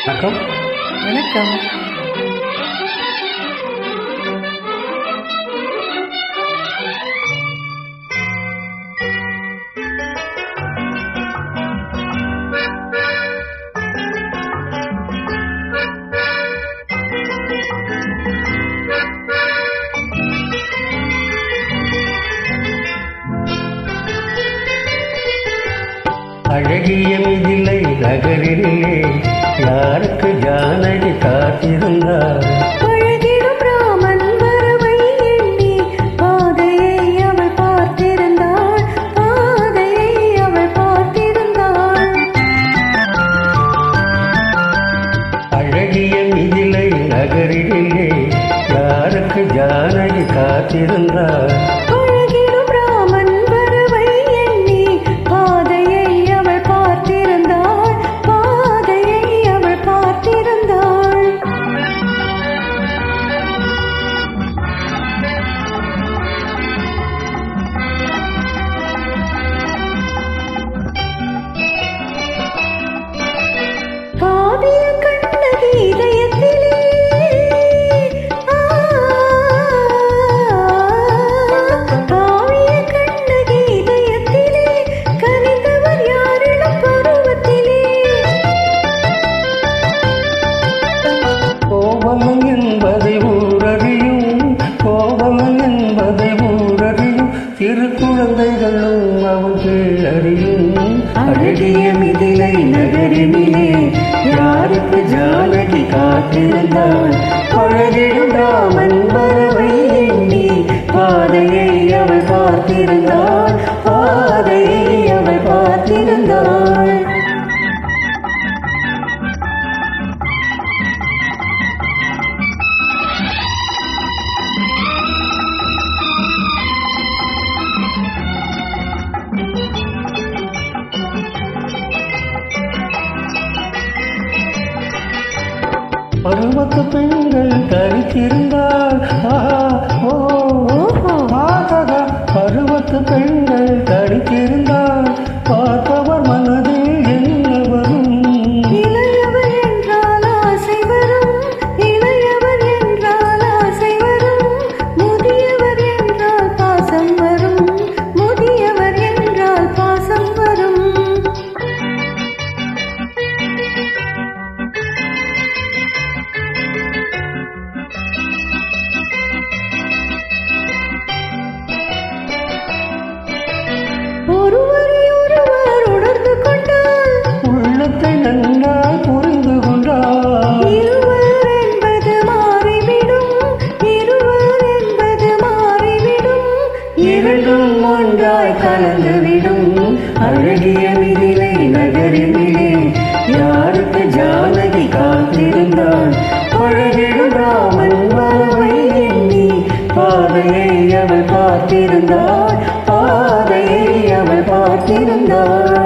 வணக்கம். வணக்கம். அழகிய மிதிலை நகரிலே யாருக்கு ஜானகி காத்திருந்தார்? அழகிடும் ராமன் வரவை எண்ணி பாதையை அவள் பார்த்திருந்தாள். பாதையை அவள் பார்த்திருந்தாள். அழகிய மிதிலை நகரிலே யாருக்கு ஜானகி காத்திருந்தார்? கோபம் என்பதை ஊரறியும், கோபம் என்பதை ஊரறியும், சிறு குழந்தைகளும் அவன் கீழறியும். அழகிய மிதிலை நகரினிலே யாருக்கு ஜானகி காத்திருந்தாள்? அழகிடும் ராமன் வரவை எண்ணி பாதையை அவள் பார்த்திருந்தாள். பாதையை அவள் பார்த்திருந்தாள். பருவத்து பெண்கள் தரித்திருந்தால் பருவத்து பெண்கள் தரித்திருந்தால் பார்ப்பவர் மனதில் என்ன வரும்? இளையவர் என்றால் ஆசை வரும். இளையவர் என்றால் ஆசை வரும். முதியவர் என்றால் பாசம் வரும். முதியவர் என்றால் பாசம் வரும். ஒருவரை ஒருவர் உணர்ந்து கொண்டால் உள்ளத்தை நன்றாய் புரிந்து கொண்டால் இருவர் என்பது மாறிவிடும். இருவர் என்பது மாறிவிடும். இரண்டும் ஒன்றாய் கலந்துவிடும். அழகிய மிதிலை நகரினிலே யாருக்கு ஜானகி காத்திருந்தாள்? அழகிடும் ராமன் வரவை எண்ணி பாதையை அவள் பார்த்திருந்தாள். பாதையை அவள் பார்த்திருந்தாள்.